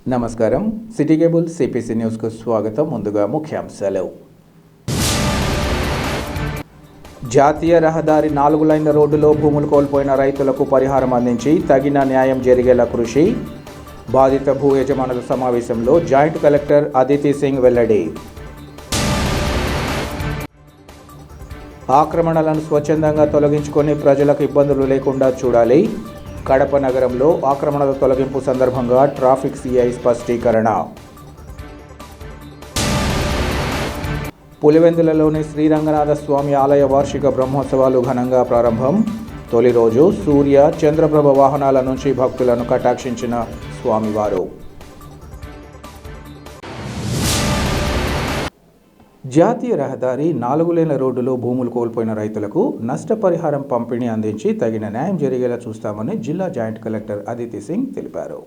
నమస్కారం. City cable CPC న్యూస్కు స్వాగతం. ముందుగా ముఖ్యాంశాలు. జాతీయ రహదారి 4 లైన్ల రోడ్డులో భూములు కోల్పోయిన రైతులకు పరిహారం అందించి తగిన న్యాయం జరిగేలా కృషి. బాధిత భూ యజమానుల సమావేశంలో జాయింట్ కలెక్టర్ అదితి సింగ్ వెల్లడి. ఆక్రమణలను స్వచ్ఛందంగా తొలగించుకొని ప్రజలకు ఇబ్బందులు లేకుండా చూడాలి. కడప నగరంలో ఆక్రమణల తొలగింపు సందర్భంగా ట్రాఫిక్ సిఐ స్పష్టీకరణ. పులివెందులలోని శ్రీరంగనాథ స్వామి ఆలయ వార్షిక బ్రహ్మోత్సవాలు ఘనంగా ప్రారంభం. తొలి రోజు సూర్య చంద్రప్రభ వాహనాల నుంచి భక్తులను కటాక్షించిన స్వామివారు. జాతీయ రహదారి 4 లేన్ల రోడ్డులో భూములు కోల్పోయిన రైతులకు నష్టపరిహారం పంపిణీ అందించి తగిన న్యాయం జరిగేలా చూస్తామని జిల్లా జాయింట్ కలెక్టర్ అదితి సింగ్ తెలిపారు.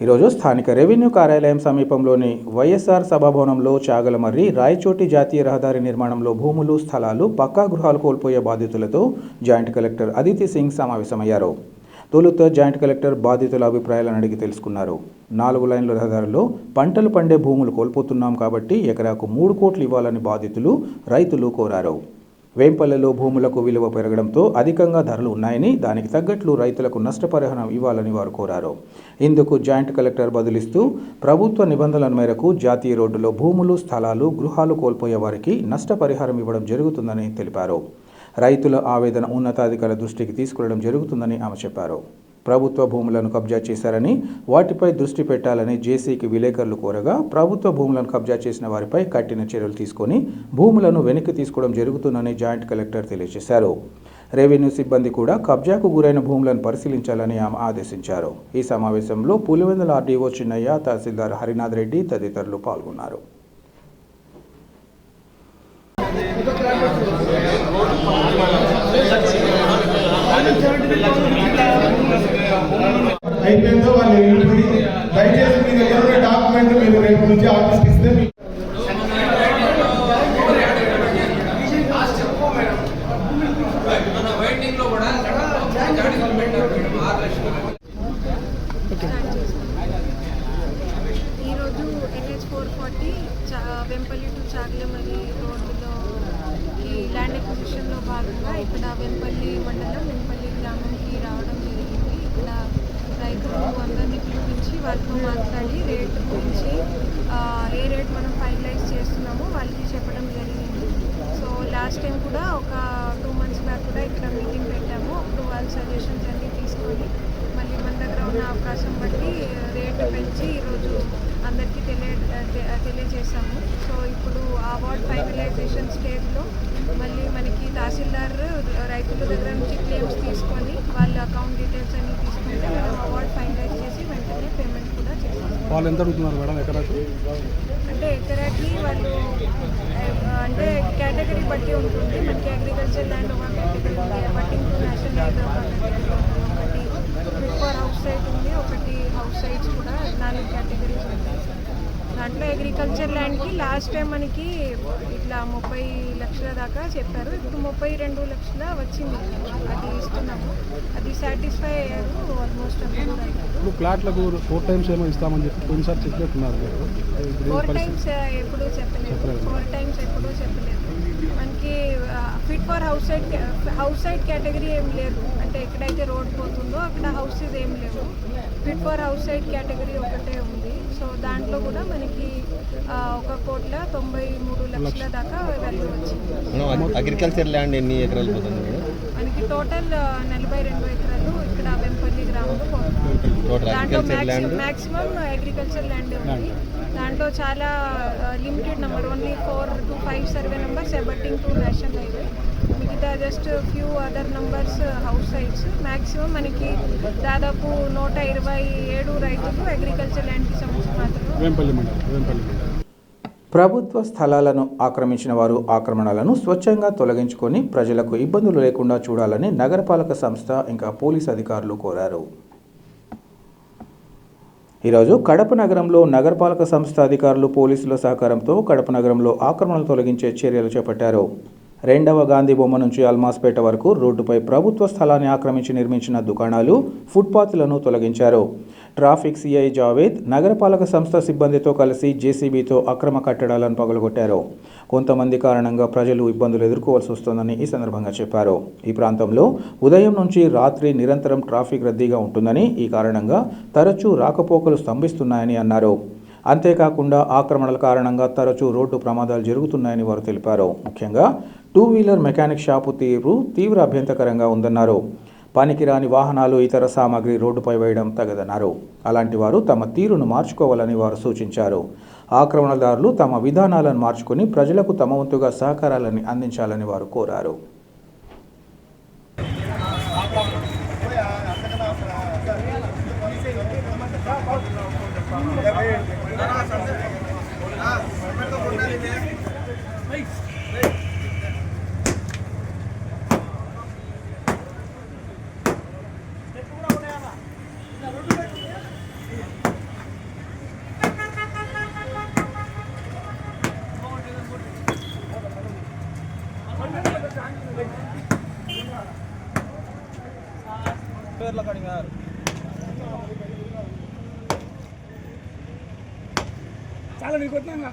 ఈరోజు స్థానిక రెవెన్యూ కార్యాలయం సమీపంలోని వైఎస్ఆర్ సభాభవనంలో చాగలమర్రి రాయచోటి జాతీయ రహదారి నిర్మాణంలో భూములు, స్థలాలు, పక్కా గృహాలు కోల్పోయే బాధితులతో జాయింట్ కలెక్టర్ అదితి సింగ్ సమావేశమయ్యారు. తొలుత జాయింట్ కలెక్టర్ బాధితుల అభిప్రాయాలను అడిగి తెలుసుకున్నారు. 4 లైన్ల రహదారిలో పంటలు పండే భూములు కోల్పోతున్నాం కాబట్టి ఎకరాకు 3 కోట్లు ఇవ్వాలని బాధితులు, రైతులు కోరారు. వేంపల్లెలో భూములకు విలువ పెరగడంతో అధికంగా ధరలు ఉన్నాయని, దానికి తగ్గట్లు రైతులకు నష్టపరిహారం ఇవ్వాలని వారు కోరారు. ఇందుకు జాయింట్ కలెక్టర్ బదులిస్తూ ప్రభుత్వ నిబంధనల మేరకు జాతీయ రోడ్డులో భూములు, స్థలాలు, గృహాలు కోల్పోయే వారికి నష్టపరిహారం ఇవ్వడం జరుగుతుందని తెలిపారు. రైతుల ఆవేదన ఉన్నతాధికారుల దృష్టికి తీసుకెళ్లడం జరుగుతుందని ఆమె చెప్పారు. ప్రభుత్వ భూములను కబ్జా చేశారని, వాటిపై దృష్టి పెట్టాలని జేసీకి విలేకరులు కోరగా ప్రభుత్వ భూములను కబ్జా చేసిన వారిపై కఠిన చర్యలు తీసుకొని భూములను వెనక్కి తీసుకోవడం జరుగుతుందని జాయింట్ కలెక్టర్ తెలియజేశారు. రెవెన్యూ సిబ్బంది కూడా కబ్జాకు గురైన భూములను పరిశీలించాలని ఆమె ఆదేశించారు. ఈ సమావేశంలో పులివెందుల ఆర్డీఓ చిన్నయ్య, తహసీల్దార్ హరినాథ్ రెడ్డి తదితరులు పాల్గొన్నారు. అయిపోయిందో వాళ్ళు వెళ్ళిపోయి దయచేసి మీ దగ్గర ఉన్న డాక్యుమెంట్ మీరు రేపు నుంచి ఆఫీస్కి ఇస్తే ఈరోజు NH 440 వెంపల్లి టు చాగలమర్రి రోడ్డులో ఈ ల్యాండ్ ఎక్విజిషన్లో భాగంగా ఇక్కడ వెంపల్లి మండలం వెంపల్లి గ్రామంకి రావడం జరిగింది. ఇక్కడ రైతులు అందరినీ పిలిపించి వాళ్ళతో మాట్లాడి రేట్ గురించి ఏ రేట్ మనం ఫైనలైజ్ చేస్తున్నామో వాళ్ళకి చెప్పడం జరిగింది. సో లాస్ట్ టైం కూడా ఒక 2 months బ్యాక్ కూడా ఇక్కడ మీటింగ్ పెట్టాము. అప్పుడు వాళ్ళ సజెషన్స్ అన్నీ తీసుకొని మళ్ళీ మన దగ్గర ఉన్న అవకాశం బట్టి రేటు పెంచి ఈరోజు అందరికీ తెలియజేశాము. సో ఇప్పుడు అవార్డ్ ఫైనలైజేషన్ స్టేజ్లో మళ్ళీ మనకి తహసీల్దార్ రైతుల దగ్గర నుంచి క్లెయిమ్స్ తీసుకొని వాళ్ళ అకౌంట్ డీటెయిల్స్ అన్నీ తీసుకుంటే మనం అవార్డ్ ఫైనలైజ్ చేసి వెంటనే పేమెంట్ కూడా చేస్తాం. వాళ్ళు ఎంత అడుగుతున్నారు మేడం ఎకరాకి? అంటే ఎకరాకి వాళ్ళు అంటే కేటగిరీ బట్టి ఉంటుంది. మనకి అగ్రికల్చర్ ల్యాండ్ ఒక కేటగిరీ ఉంది, బట్టింగ్ టు నేషనల్ ల్యాండ్ ఒక కేటగిరీ ఉంది, ఒకటి ఫిట్ ఫర్ హౌస్ సైట్ ఉంది, ఒకటి హౌస్ సైట్స్ కూడా 4 కేటగిరీస్ ఉంటాయి. దాంట్లో అగ్రికల్చర్ ల్యాండ్కి లాస్ట్ టైం మనకి ఇట్లా 30 లక్షల దాకా చెప్పారు. ఇప్పుడు 32 లక్షల వచ్చింది. అది ఇస్తున్నాము. అది సాటిస్ఫై అయ్యారు ఆల్మోస్ట్ అందరూ రైతులు. ఇప్పుడు ప్లాట్లకు 4 times ఏమో ఇస్తామని చెప్పి కొన్నిసారి చెప్పినట్టున్నారు. 4 times ఎప్పుడూ చెప్పలేదు. 4 times ఎప్పుడూ చెప్పలేదు. మనకి fit for house side category ఏం లేదు. అంటే ఎక్కడైతే రోడ్ పోతుందో అక్కడ హౌసెస్ ఏం లేవు. Fit for house side category ఒకటే ఉంది. సో దాంట్లో కూడా మనకి 1,93,00,000 దాకా వాల్యూ వచ్చింది. అగ్రికల్చర్ ల్యాండ్ ఎన్ని ఎకరాలు పోతుంది? మనకి టోటల్ 42 ఎకరాలు ఇక్కడ వెంపల్లి గ్రామంలో పోతుంది. దాంట్లో మ్యాక్సిమం అగ్రికల్చర్ ల్యాండ్ ఉంది. దాంట్లో చాలా limited number, only 4 to 5 survey numbers abutting to national highway. మిగతా just few other numbers house sites. Maximum మనకి దాదాపు 127 రైతులు అగ్రికల్చర్ ల్యాండ్కి సంబంధించి మాత్రమే. ప్రభుత్వ స్థలాలను ఆక్రమించిన వారు ఆక్రమణలను స్వచ్ఛంగా తొలగించుకొని ప్రజలకు ఇబ్బందులు లేకుండా చూడాలని నగరపాలక సంస్థ ఇంకా పోలీసు అధికారులు కోరారు. ఈరోజు కడప నగరంలో నగరపాలక సంస్థ అధికారులు పోలీసుల సహకారంతో కడప నగరంలో ఆక్రమణలు తొలగించే చర్యలు చేపట్టారు. 2వ గాంధీ బొమ్మ నుంచి అల్మాస్పేట వరకు రోడ్డుపై ప్రభుత్వ స్థలాన్ని ఆక్రమించి నిర్మించిన దుకాణాలు, ఫుట్పాత్లను తొలగించారు. ట్రాఫిక్ సిఐ జావేద్ నగరపాలక సంస్థ సిబ్బందితో కలిసి జేసీబీతో అక్రమ కట్టడాలను పగలగొట్టారు. కొంతమంది కారణంగా ప్రజలు ఇబ్బందులు ఎదుర్కోవాల్సి వస్తోందని ఈ సందర్భంగా చెప్పారు. ఈ ప్రాంతంలో ఉదయం నుంచి రాత్రి నిరంతరం ట్రాఫిక్ రద్దీగా ఉంటుందని, ఈ కారణంగా తరచూ రాకపోకలు స్తంభిస్తున్నాయని అన్నారు. అంతేకాకుండా ఆక్రమణల కారణంగా తరచూ రోడ్డు ప్రమాదాలు జరుగుతున్నాయని వారు తెలిపారు. ముఖ్యంగా 2 వీలర్ మెకానిక్ షాపు తీవ్ర అభ్యంతరకరంగా ఉందన్నారు. పనికిరాని వాహనాలు, ఇతర సామాగ్రి రోడ్డుపై వేయడం తగదన్నారు. అలాంటి వారు తమ తీరును మార్చుకోవాలని వారు సూచించారు. ఆక్రమణదారులు తమ విధానాలను మార్చుకుని ప్రజలకు తమ వంతుగా సహకారాలను అందించాలని వారు కోరారు. చాలా నీకు వచ్చినా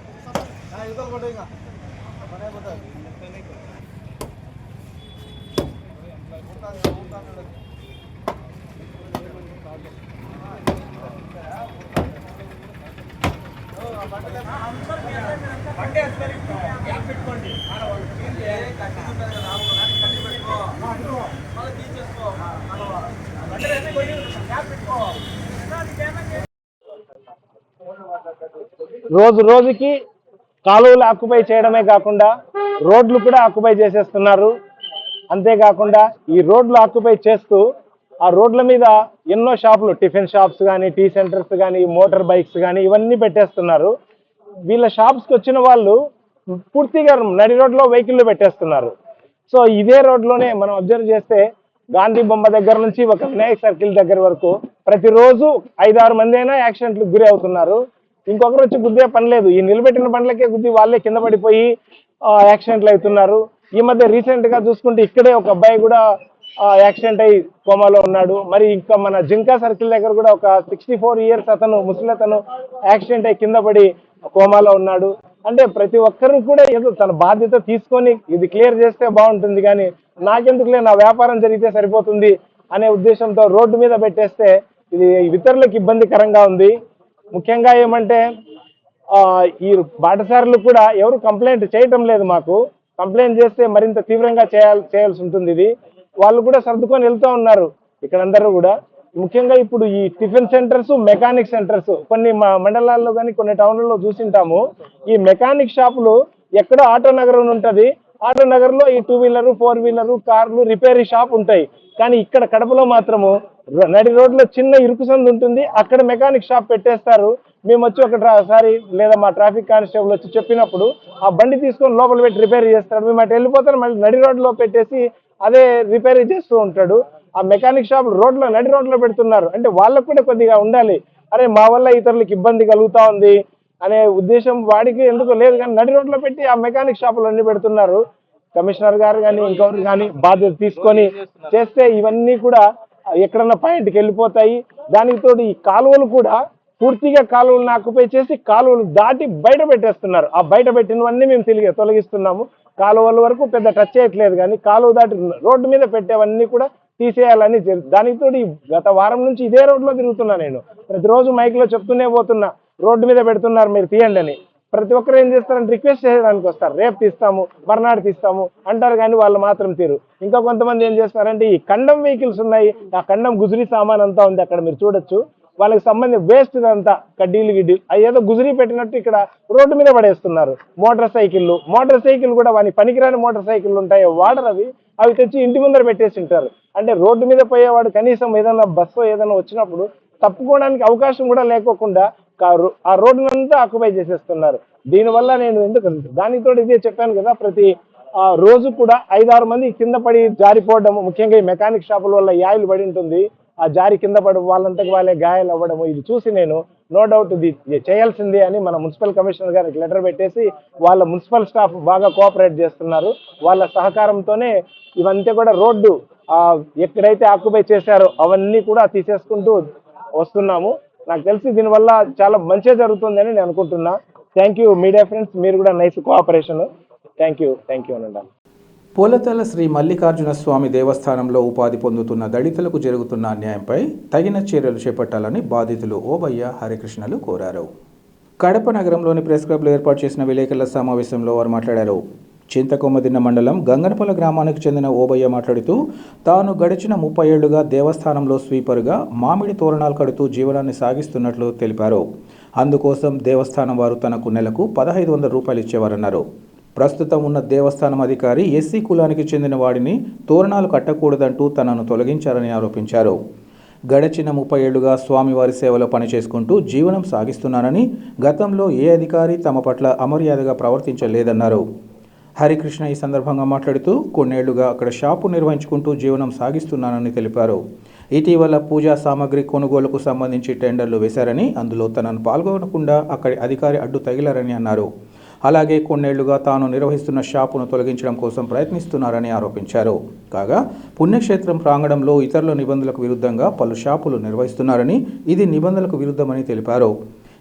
రోజు రోజుకి కాలువలు ఆక్యుపై చేయడమే కాకుండా రోడ్లు కూడా ఆక్యుపై చేసేస్తున్నారు. అంతేకాకుండా ఈ రోడ్లు ఆక్యుపై చేస్తూ ఆ రోడ్ల మీద ఎన్నో షాపులు, టిఫిన్ షాప్స్ కానీ, టీ సెంటర్స్ కానీ, మోటార్ బైక్స్ కానీ ఇవన్నీ పెట్టేస్తున్నారు. వీళ్ళ షాప్స్కి వచ్చిన వాళ్ళు పూర్తిగా నడి రోడ్లో వెహికల్ పెట్టేస్తున్నారు. సో ఇదే రోడ్లోనే మనం అబ్జర్వ్ చేస్తే గాంధీ బొమ్మ దగ్గర నుంచి ఒక వినాయక్ సర్కిల్ దగ్గర వరకు ప్రతిరోజు 5-6 మంది అయినా యాక్సిడెంట్లకు గురి అవుతున్నారు. ఇంకొకరు వచ్చి గుద్దే పని లేదు, ఈ నిలబెట్టిన బండ్లకే గుద్ది వాళ్ళే కింద పడిపోయి యాక్సిడెంట్లు అవుతున్నారు. ఈ మధ్య రీసెంట్ గా చూసుకుంటే ఇక్కడే ఒక అబ్బాయి కూడా యాక్సిడెంట్ అయ్యి కోమాలో ఉన్నాడు. మరి ఇంకా మన జింకా సర్కిల్ దగ్గర కూడా ఒక 64 ఇయర్స్ అతను, ముసలతను యాక్సిడెంట్ అయ్యి కింద పడి కోమాలో ఉన్నాడు. అంటే ప్రతి ఒక్కరు కూడా ఏదో తన బాధ్యత తీసుకొని ఇది క్లియర్ చేస్తే బాగుంటుంది, కానీ నాకెందుకులే, నా వ్యాపారం జరిగితే సరిపోతుంది అనే ఉద్దేశంతో రోడ్డు మీద పెట్టేస్తే ఇది ఇతరులకు ఇబ్బందికరంగా ఉంది. ముఖ్యంగా ఏమంటే ఈ బాటసారులు కూడా ఎవరు కంప్లైంట్ చేయటం లేదు. మాకు కంప్లైంట్ చేస్తే మరింత తీవ్రంగా చేయాల్సి ఉంటుంది. ఇది వాళ్ళు కూడా సర్దుకొని వెళ్తూ ఉన్నారు ఇక్కడందరూ కూడా. ముఖ్యంగా ఇప్పుడు ఈ టిఫిన్ సెంటర్స్, మెకానిక్ సెంటర్స్ కొన్ని మండలాల్లో కానీ కొన్ని టౌన్లలో చూసింటాము. ఈ మెకానిక్ షాపులు ఎక్కడో ఆటో నగర్ ఉంటుంది. ఆటో నగర్ లో ఈ 2 వీలర్, 4 వీలర్, కార్లు రిపేరీ షాప్ ఉంటాయి. కానీ ఇక్కడ కడపలో మాత్రము నడి రోడ్లో చిన్న ఇరుకు సందు ఉంటుంది, అక్కడ మెకానిక్ షాప్ పెట్టేస్తారు. మేము వచ్చి ఒకసారి లేదా మా ట్రాఫిక్ కానిస్టేబుల్ వచ్చి చెప్పినప్పుడు ఆ బండి తీసుకొని లోపల పెట్టి రిపేర్ చేస్తాడు. మేము అటు వెళ్ళిపోతాం, మళ్ళీ నడి రోడ్లో పెట్టేసి అదే రిపేర్ చేస్తూ ఉంటాడు. ఆ మెకానిక్ షాప్ రోడ్లో, నడి రోడ్లో పెడుతున్నారు. అంటే వాళ్ళకు కూడా కొద్దిగా ఉండాలి, అరే మా వల్ల ఇతరులకు ఇబ్బంది కలుగుతా ఉంది అనే ఉద్దేశం వాడికి ఎందుకు లేదు. కానీ నడి రోడ్లో పెట్టి ఆ మెకానిక్ షాపులు అన్ని పెడుతున్నారు. కమిషనర్ గారు కానీ ఇంకొకరు కానీ బాధ్యత తీసుకొని చేస్తే ఇవన్నీ కూడా ఎక్కడన్నా పాయింట్కి వెళ్ళిపోతాయి. దానికి తోడు ఈ కాలువలు కూడా పూర్తిగా కాలువలను ఆక్యుపై చేసి కాలువలు దాటి బయట పెట్టేస్తున్నారు. ఆ బయట పెట్టినవన్నీ మేము తొలగిస్తున్నాము. కాలువల వరకు పెద్ద టచ్ చేయట్లేదు, కానీ కాలువ దాటి రోడ్డు మీద పెట్టేవన్నీ కూడా తీసేయాలని. దానికి తోడు గత వారం నుంచి ఇదే రోడ్లో తిరుగుతున్నా నేను. ప్రతిరోజు మైక్లో చెప్తూనే పోతున్నా, రోడ్డు మీద పెడుతున్నారు మీరు తీయండి అని. ప్రతి ఒక్కరు ఏం చేస్తారని రిక్వెస్ట్ చేయడానికి వస్తారు, రేపు తీస్తాము, మర్నాడు తీస్తాము అంటారు, కానీ వాళ్ళు మాత్రం తీరు. ఇంకా కొంతమంది ఏం చేస్తారంటే ఈ కండం వెహికల్స్ ఉన్నాయి, ఆ కండం గుజరీ సామాన్ అంతా ఉంది అక్కడ మీరు చూడొచ్చు. వాళ్ళకి సంబంధించిన వేస్ట్ అంతా కడ్డీలు గిడ్డీలు ఏదో గుజరీ పెట్టినట్టు ఇక్కడ రోడ్డు మీద పడేస్తున్నారు. మోటార్ సైకిల్ కూడా వాని పనికిరాని మోటార్ సైకిల్ ఉంటాయి, వాడరు అవి తెచ్చి ఇంటి ముందర పెట్టేసి ఉంటారు. అంటే రోడ్డు మీద పోయేవాడు కనీసం ఏదైనా బస్సు ఏదైనా వచ్చినప్పుడు తప్పుకోవడానికి అవకాశం కూడా లేకోకుండా ఆ రోడ్డునంతా ఆక్యుపై చేసేస్తున్నారు. దీనివల్ల నేను దానితో ఇదే చెప్పాను కదా, ప్రతి రోజు కూడా 5-6 మంది కింద పడి జారిపోవడం, ముఖ్యంగా ఈ మెకానిక్ షాపుల వల్ల యాయిలు పడి ఉంటుంది, ఆ జారి కింద పడి వాళ్ళంతకు వాళ్ళే గాయాలు అవ్వడము. ఇది చూసి నేను నో డౌట్ ఇది చేయాల్సిందే అని మన మున్సిపల్ కమిషనర్ గారికి లెటర్ పెట్టేసి వాళ్ళ మున్సిపల్ స్టాఫ్ బాగా కోఆపరేట్ చేస్తున్నారు. వాళ్ళ సహకారంతోనే ఇవంతా కూడా రోడ్డు ఎక్కడైతే ఆక్యుపై చేశారో అవన్నీ కూడా తీసేసుకుంటూ వస్తున్నాము. నాకు తెలిసి దీనివల్ల చాలా మంచి జరుగుతుందని నేను అనుకుంటున్నా. థ్యాంక్ యూ మీడియా ఫ్రెండ్స్, మీరు కూడా నైస్ కోఆపరేషన్. థ్యాంక్ యూ అనండి. పోలతల శ్రీ మల్లికార్జున స్వామి దేవస్థానంలో ఉపాధి పొందుతున్న దళితులకు జరుగుతున్న అన్యాయంపై తగిన చర్యలు చేపట్టాలని బాధితులు ఓబయ్య, హరికృష్ణలు కోరారు. కడప నగరంలోని ప్రెస్ క్లబ్లో ఏర్పాటు చేసిన విలేకరుల సమావేశంలో వారు మాట్లాడారు. చింతకొమ్మదిన్న మండలం గంగనపల్ల గ్రామానికి చెందిన ఓబయ్య మాట్లాడుతూ తాను గడిచిన 30 ఏళ్లుగా దేవస్థానంలో స్వీపర్గా మామిడి తోరణాలు కడుతూ జీవనాన్ని సాగిస్తున్నట్లు తెలిపారు. అందుకోసం దేవస్థానం వారు తనకు నెలకు 1500 రూపాయలు ఇచ్చేవారన్నారు. ప్రస్తుతం ఉన్న దేవస్థానం అధికారి ఎస్సీ కులానికి చెందిన వాడిని తోరణాలు కట్టకూడదంటూ తనను తొలగించారని ఆరోపించారు. గడిచిన 30 ఏళ్లుగా స్వామివారి సేవలో పనిచేసుకుంటూ జీవనం సాగిస్తున్నానని, గతంలో ఏ అధికారి తమ పట్ల అమర్యాదగా ప్రవర్తించలేదన్నారు. హరికృష్ణ ఈ సందర్భంగా మాట్లాడుతూ కొన్నేళ్లుగా అక్కడ షాపు నిర్వహించుకుంటూ జీవనం సాగిస్తున్నానని తెలిపారు. ఇటీవల పూజా సామాగ్రి కొనుగోలుకు సంబంధించి టెండర్లు వేశారని, అందులో తనను పాల్గొనకుండా అక్కడి అధికారి అడ్డు తగిలారని అన్నారు. అలాగే కొన్నేళ్లుగా తాను నిర్వహిస్తున్న షాపును తొలగించడం కోసం ప్రయత్నిస్తున్నారని ఆరోపించారు. కాగా పుణ్యక్షేత్రం ప్రాంగణంలో ఇతరుల నిబంధనలకు విరుద్ధంగా పలు షాపులు నిర్వహిస్తున్నారని, ఇది నిబంధనలకు విరుద్ధమని తెలిపారు.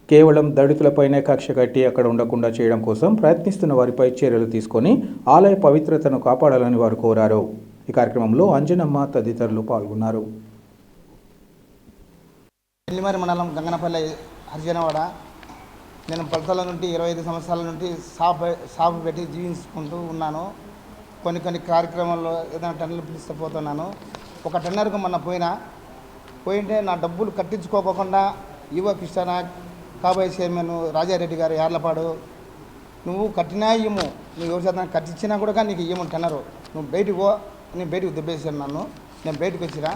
కేవలం దళితులపైనే కక్ష కట్టి అక్కడ ఉండకుండా చేయడం కోసం ప్రయత్నిస్తున్న వారిపై చర్యలు తీసుకొని ఆలయ పవిత్రతను కాపాడాలని వారు కోరారు. ఈ కార్యక్రమంలో అంజనమ్మ తదితరులు పాల్గొన్నారు. ఎల్లిమరి మండలం గంగనపల్లి హరిజనవాడ. నేను పొలతల నుండి 25 సంవత్సరాల నుండి షాపు పెట్టి జీవించుకుంటూ ఉన్నాను. కొన్ని కార్యక్రమాల్లో ఏదైనా టెండర్లు పిలిస్తే పోతున్నాను. ఒక టెండర్కు మొన్న పోయింటే నా డబ్బులు కట్టించుకోకుండా ఈవో కృష్ణనాయక్, కాబోయే చైర్మన్ రాజారెడ్డి గారు యార్లపాడు, నువ్వు కట్టినా ఇయ్యము, నువ్వు ఎవరి చేత కట్టించినా కూడా నీకు ఇయ్యము టెండరు, నువ్వు బయటికి పో, నేను బయటకు దెబ్బేసాను. నేను బయటకు వచ్చినా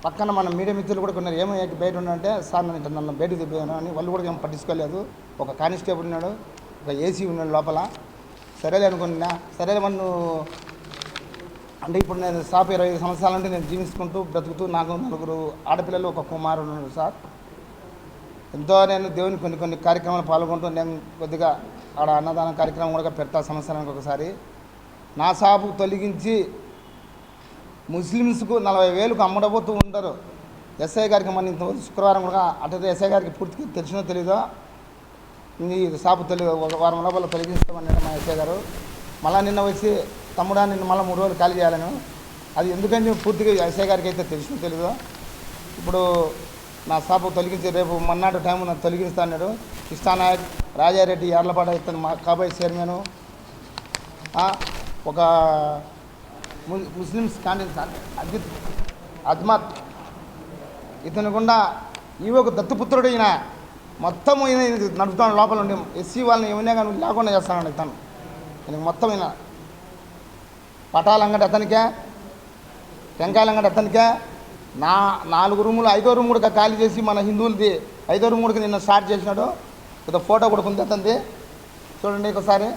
పక్కన మన మీడియా మిత్రులు కూడా కొన్నారు, ఏమో బయట ఉన్నాడంటే సార్ నన్ను బయటకు దెబ్బేసాను అని. వాళ్ళు కూడా ఏం పట్టించుకోలేదు. ఒక కానిస్టేబుల్ ఉన్నాడు, ఒక ఏసీ ఉన్నాడు లోపల. సరేలే అనుకున్నా. సరేలే మనం అంటే ఇప్పుడు నేను షాప్ 25 సంవత్సరాల నుండి నేను జీవించుకుంటూ బ్రతుకుతూ నాకు 4 ఆడపిల్లలు, ఒక కుమారుడు ఉన్నాడు సార్. ఎంతో నేను దేవుని కొన్ని కార్యక్రమాలు పాల్గొంటూ నేను కొద్దిగా ఆడ అన్నదాన కార్యక్రమం కూడా పెడతా సంవత్సరానికి ఒకసారి. నా షాపు తొలగించి ముస్లిమ్స్కు 40,000కు అమ్మడబోతూ ఉంటారు. ఎస్ఐ గారికి మన ఇంతవరకు శుక్రవారం కూడా అటు ఎస్ఐ గారికి పూర్తిగా తెలిసినో తెలీదో నీ షాపు ఒక వారం లోపల తొలగిస్తామన్నాడు మా ఎస్ఐ గారు. మళ్ళీ నిన్న వచ్చి తమ్ముడా నిన్ను మళ్ళీ 3 రోజులు ఖాళీ చేయాలను. అది ఎందుకని పూర్తిగా ఎస్ఐ గారికి అయితే తెలిసినో తెలీదో. ఇప్పుడు నా షాపు తొలగించి రేపు మన్నాడు టైం నాకు తొలగిస్తా అన్నాడు. కృష్ణనాయక్, రాజారెడ్డి, యార్లపాడ ఇతను మా కాబోయే చైర్మను, ఒక ముస్లిమ్స్ క్యాండిడేట్ అజ్మత్, ఇతను గుండా ఈవో ఒక దత్తుపుత్రుడు. ఈయన మొత్తం ఈయన నడుపుతాను లోపల ఉండి ఎస్సీ వాళ్ళని ఏమైనా కానీ లేకుండా చేస్తాను. ఇతను ఈయనకి మొత్తం ఈయన పటాలంగటి అతనికే, టెంకాయలంగటి అతనికే. 4 రూములు 5వ రూమ్ కూడా ఖాళీ చేసి మన హిందువులది 5వ రూమ్ కూడా నిన్న స్టార్ట్ చేసినాడు. కొద్దిగా ఫోటో కూడా ఉంది అతనిది, చూడండి ఒకసారి.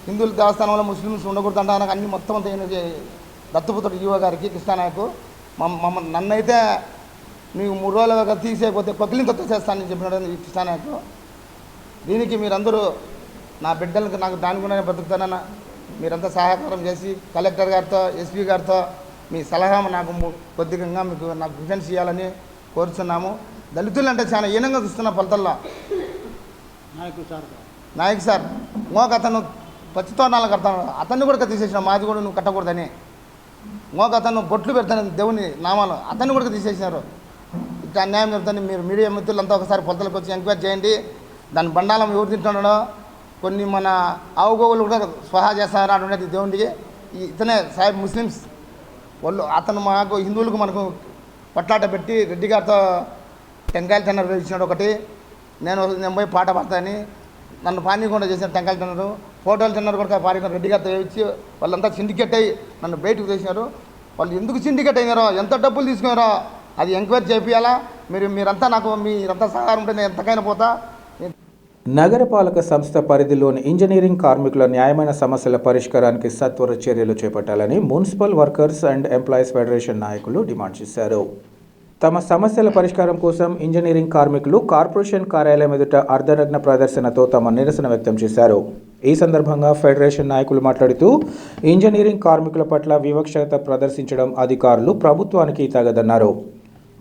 హిందువుల దేవస్థానంలో ముస్లిమ్స్ ఉండకూడదు అంటారు. అన్ని మొత్తం అంతా దత్తపుత్రుడు ఈవో గారికి కృష్ణనాయకు నన్నైతే నీకు 3 రోజులుగా తీసేయకపోతే కొక్కిలింతో చేస్తానని చెప్పినాడు ఈ కృష్ణనాయకు. దీనికి మీరందరూ నా బిడ్డలకు నాకు దాని కూడా బ్రతుకుతానన్న మీరంతా సహకారం చేసి కలెక్టర్ గారితో, ఎస్పీ గారితో మీ సలహా నాకు కొద్దిగా నాకు డిఫెన్స్ చేయాలని కోరుతున్నాము. దళితులు అంటే చాలా హీనంగా చూస్తున్న పొలతల్లో. నాయక్ సార్ ఇంకొక అతను పచ్చితోరణాలు కడతాను, అతన్ని కూడా తీసేసిన. మాది కూడా నువ్వు కట్టకూడదని. ఇంకొక అతను బొట్లు పెడతాను దేవుని నామాలు, అతన్ని కూడా తీసేసినారు. ఇట్లా అన్యాయం జరుగుతుంది. మీరు మీడియా మిత్రులంతా ఒకసారి పొలతలకు వచ్చి ఎంక్వైరీ చేయండి. దాని బండాలం ఎవరు తింటున్నాడో, కొన్ని మన ఆవుగోవులు కూడా స్వహా చేస్తున్నారు అటువంటి దేవుడికి. ఇతనే సాహిబ్ ముస్లిమ్స్ వాళ్ళు, అతను మాకు హిందువులకు మనకు పట్లాట పెట్టి రెడ్డి గారితో టెంకాయల టెన్నర్ ఇచ్చినాడు ఒకటి. నేను పోయి పాట పాడతాని నన్ను పానీయకుండా చేసిన టెంకాయల టెన్నరు, ఫోటోలు టెన్నర్ కూడా పానీయకుండా రెడ్డి గారితో ఇచ్చి వాళ్ళంతా సిండికేట్ అయ్యి నన్ను బయటకు తీసినారు. వాళ్ళు ఎందుకు సిండికేట్ అయినారో, ఎంత డబ్బులు తీసుకున్నారో అది ఎంక్వైరీ చేపియాలా. మీరంతా నాకు మీరంతా సహకారం ఉంటే నేను ఎంతకైనా పోతా. నగరపాలక సంస్థ పరిధిలోని ఇంజనీరింగ్ కార్మికుల న్యాయమైన సమస్యల పరిష్కారానికి సత్వర చర్యలు చేపట్టాలని municipal workers and employees federation నాయకులు డిమాండ్ చేశారు. తమ సమస్యల పరిష్కారం కోసం ఇంజనీరింగ్ కార్మికులు కార్పొరేషన్ కార్యాలయం ఎదుట అర్ధనగ్న ప్రదర్శనతో తమ నిరసన వ్యక్తం చేశారు. ఈ సందర్భంగా ఫెడరేషన్ నాయకులు మాట్లాడుతూ ఇంజనీరింగ్ కార్మికుల పట్ల వివక్షత ప్రదర్శించడం అధికారులు ప్రభుత్వానికి తగదన్నారు.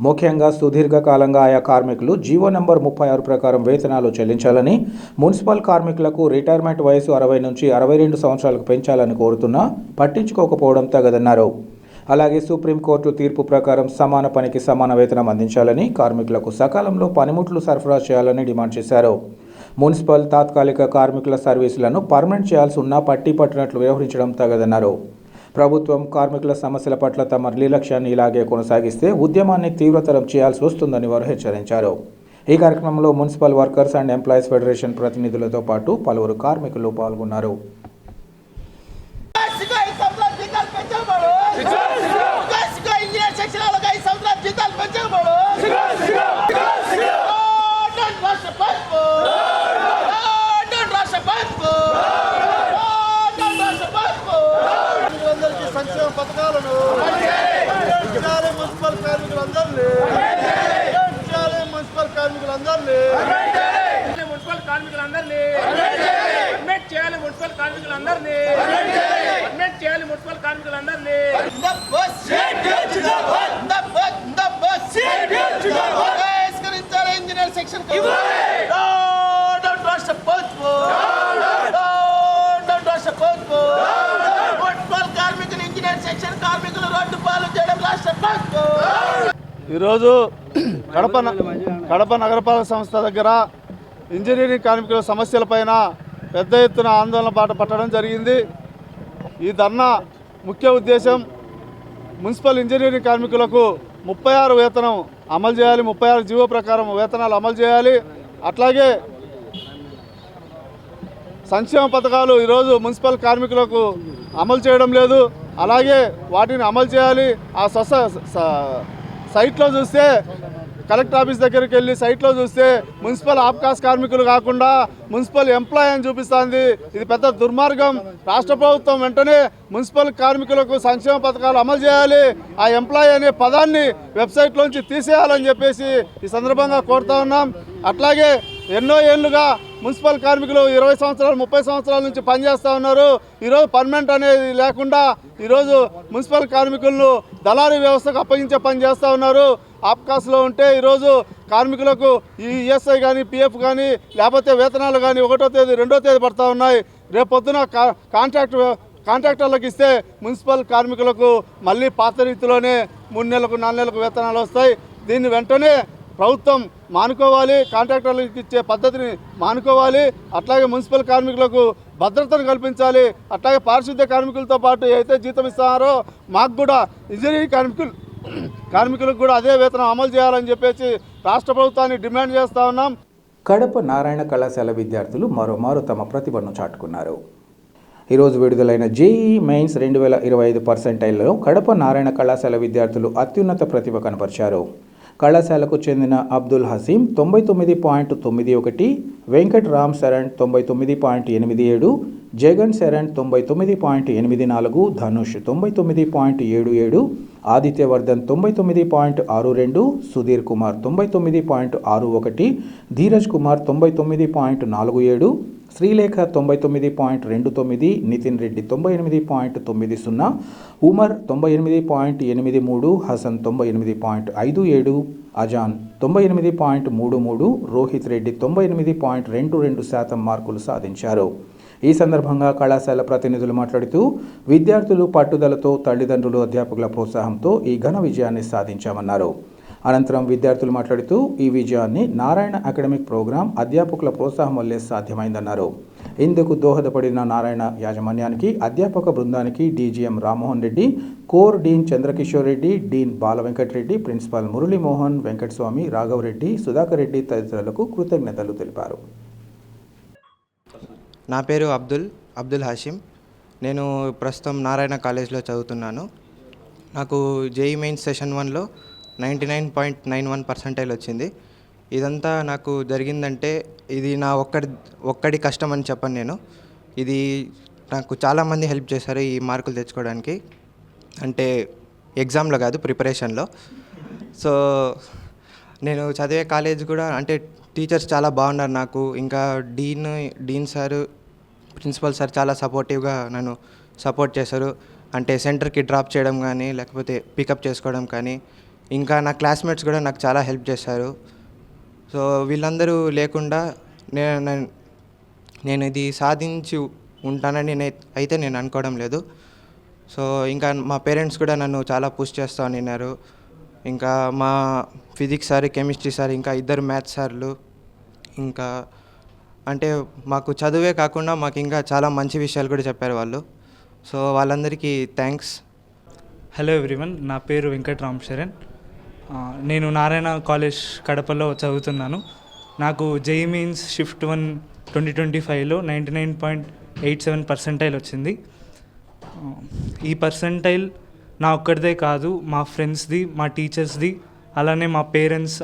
ముఖ్యంగా సుదీర్ఘకాలంగా ఆయా కార్మికులు జీవో నంబర్ 36 ప్రకారం వేతనాలు చెల్లించాలని, మున్సిపల్ కార్మికులకు రిటైర్మెంట్ వయసు 60 నుంచి 62 సంవత్సరాలకు పెంచాలని కోరుతున్నా పట్టించుకోకపోవడం తగదన్నారు. అలాగే సుప్రీంకోర్టు తీర్పు ప్రకారం సమాన పనికి సమాన వేతనం అందించాలని, కార్మికులకు సకాలంలో పనిముట్లు సరఫరా చేయాలని డిమాండ్ చేశారు. మున్సిపల్ తాత్కాలిక కార్మికుల సర్వీసులను పర్మనెంట్ చేయాల్సి ఉన్నా పట్టినట్లు వ్యవహరించడం తగదన్నారు. ప్రభుత్వం కార్మికుల సమస్యల పట్ల తమ నిర్లక్ష్యాన్ని ఇలాగే కొనసాగిస్తే ఉద్యమాన్ని తీవ్రతరం చేయాల్సి వస్తుందని వారు హెచ్చరించారు. ఈ కార్యక్రమంలో municipal workers and employees federation ప్రతినిధులతో పాటు పలువురు కార్మికులు పాల్గొన్నారు. సంక్షేమ పథకాలను మున్సిపల్ కార్మికులందరినీ మున్సిపల్ కార్మికులందరినీ చేయాలి మున్సిపల్ కార్మికులందరినీ చేయాలి మున్సిపల్ కార్మికులందరినీ బహిష్కరించాలి ఇంజనీర్ సెక్షన్ ఈరోజు కడప నగరపాలక సంస్థ దగ్గర ఇంజనీరింగ్ కార్మికుల సమస్యలపైన పెద్ద ఎత్తున ఆందోళన బాట పట్టడం జరిగింది. ఈ ధర్నా ముఖ్య ఉద్దేశం మున్సిపల్ ఇంజనీరింగ్ కార్మికులకు 36 వేతనం అమలు చేయాలి, 36 జీవో ప్రకారం వేతనాలు అమలు చేయాలి. అట్లాగే సంక్షేమ పథకాలు ఈరోజు మున్సిపల్ కార్మికులకు అమలు చేయడం లేదు, అలాగే వాటిని అమలు చేయాలి. ఆ సైట్లో చూస్తే కలెక్టర్ ఆఫీస్ దగ్గరికి వెళ్ళి సైట్లో చూస్తే మున్సిపల్ ఆబ్కాస్ కార్మికులు కాకుండా మున్సిపల్ ఎంప్లాయీ అని చూపిస్తుంది. ఇది పెద్ద దుర్మార్గం. రాష్ట్ర ప్రభుత్వం వెంటనే మున్సిపల్ కార్మికులకు సంక్షేమ పథకాలు అమలు చేయాలి, ఆ ఎంప్లాయీ అనే పదాన్ని వెబ్సైట్లోంచి తీసేయాలని చెప్పేసి ఈ సందర్భంగా కోరుతా ఉన్నాం. అట్లాగే ఎన్నో ఏళ్ళుగా మున్సిపల్ కార్మికులు 20 సంవత్సరాలు 30 సంవత్సరాల నుంచి పనిచేస్తూ ఉన్నారు. ఈరోజు పర్మనెంట్ అనేది లేకుండా ఈరోజు మున్సిపల్ కార్మికులను దళారీ వ్యవస్థకు అప్పగించే పని చేస్తూ ఉన్నారు. ఆప్కాస్లో ఉంటే ఈరోజు కార్మికులకు ఈ ఈఎస్ఐ కానీ పిఎఫ్ కానీ లేకపోతే వేతనాలు కానీ 1వ తేదీ 2వ తేదీ పడుతూ ఉన్నాయి. రేపొద్దున కాంట్రాక్టర్లకు ఇస్తే మున్సిపల్ కార్మికులకు మళ్ళీ పాత రీతిలోనే 3 నెలలకు 4 నెలలకు వేతనాలు వస్తాయి. దీన్ని వెంటనే ప్రభుత్వం మానుకోవాలి, కాంట్రాక్టర్లకు ఇచ్చే పద్ధతిని మానుకోవాలి. అట్లాగే మున్సిపల్ కార్మికులకు భద్రతను కల్పించాలి. అట్లాగే పారిశుద్ధ్య కార్మికులతో పాటు ఏదైతే జీతం ఇస్తున్నారో మాకు కూడా ఇంజనీరింగ్ కార్మికులకు కూడా అదే వేతనం అమలు చేయాలని చెప్పేసి రాష్ట్ర ప్రభుత్వాన్ని డిమాండ్ చేస్తూ ఉన్నాం. కడప నారాయణ కళాశాల విద్యార్థులు మరోమారు తమ ప్రతిభను చాటుకున్నారు. ఈరోజు విడుదలైన జేఈఈ మెయిన్స్ 2025 పర్సెంటైల్లో కడప నారాయణ కళాశాల విద్యార్థులు అత్యున్నత ప్రతిభ కనపరిచారు. కళాశాలకు చెందిన అబ్దుల్ హసీం 99.91, వెంకట్ రామ్ శరణ్ 99.87, జగన్ శరణ్ 99.84, ధనుష్ 99.77, ఆదిత్యవర్ధన్ 99.62, సుధీర్ కుమార్ 99.61, ధీరజ్ కుమార్ 99.47, శ్రీలేఖ 99.29, నితిన్ రెడ్డి 98.90, ఉమర్ 98.83, హసన్ 98.57, అజాన్ 98.33, రోహిత్ రెడ్డి 98.22% మార్కులు సాధించారు. ఈ సందర్భంగా కళాశాల ప్రతినిధులు మాట్లాడుతూ విద్యార్థులు పట్టుదలతో, తల్లిదండ్రులు, అధ్యాపకుల ప్రోత్సాహంతో ఈ ఘన విజయాన్ని సాధించామన్నారు. అనంతరం విద్యార్థులు మాట్లాడుతూ ఈ విజయాన్ని నారాయణ అకాడమిక్ ప్రోగ్రాం అధ్యాపకుల ప్రోత్సాహం వల్లే సాధ్యమైందన్నారు. ఇందుకు దోహదపడిన నారాయణ యాజమాన్యానికి, అధ్యాపక బృందానికి DGM Rammohan Reddy, core dean Chandrakishore Reddy, dean Bala Venkatareddy, principal Muralimohan, Venkataswamy, Raghavareddy, Sudhakar Reddy తదితరులకు కృతజ్ఞతలు తెలిపారు. నా పేరు అబ్దుల్ హాషిం. నేను ప్రస్తుతం నారాయణ కాలేజ్లో చదువుతున్నాను. నాకు జేఈఈ మెయిన్స్ సెషన్ 1లో 99.91% వచ్చింది. ఇదంతా నాకు జరిగిందంటే ఇది నా ఒక్కడి కష్టం అని చెప్పను నేను. ఇది నాకు చాలామంది హెల్ప్ చేశారు ఈ మార్కులు తెచ్చుకోవడానికి. అంటే ఎగ్జామ్లో కాదు, ప్రిపరేషన్లో. సో నేను చదివే కాలేజ్ కూడా అంటే టీచర్స్ చాలా బాగున్నారు నాకు. ఇంకా డీన్ సార్, ప్రిన్సిపల్ సార్ చాలా సపోర్టివ్గా నన్ను సపోర్ట్ చేశారు. అంటే సెంటర్కి డ్రాప్ చేయడం కానీ, లేకపోతే పికప్ చేసుకోవడం కానీ, ఇంకా నా క్లాస్మేట్స్ కూడా నాకు చాలా హెల్ప్ చేశారు. సో వీళ్ళందరూ లేకుండా నేను ఇది సాధించి ఉంటానని అయితే నేను అనుకోవడం లేదు. సో ఇంకా మా పేరెంట్స్ కూడా నన్ను చాలా పుష్ చేస్తూ ఉన్నారు. ఇంకా మా ఫిజిక్స్ సార్, కెమిస్ట్రీ సార్, ఇంకా 2 మ్యాథ్స్ సార్లు, ఇంకా అంటే మాకు చదువే కాకుండా మాకు ఇంకా చాలా మంచి విషయాలు కూడా చెప్పారు వాళ్ళు. సో వాళ్ళందరికీ థ్యాంక్స్. హలో ఎవ్రీవన్, నా పేరు వెంకట్ రామ్ చరణ్. నేను నారాయణ కాలేజ్ కడపలో చదువుతున్నాను. నాకు జేఈ మెయిన్స్ షిఫ్ట్ 1 2025లో 99.87% వచ్చింది. ఈ పర్సంటైల్ నా ఒక్కడిదే కాదు, మా ఫ్రెండ్స్ది, మా టీచర్స్ది, అలానే మా పేరెంట్స్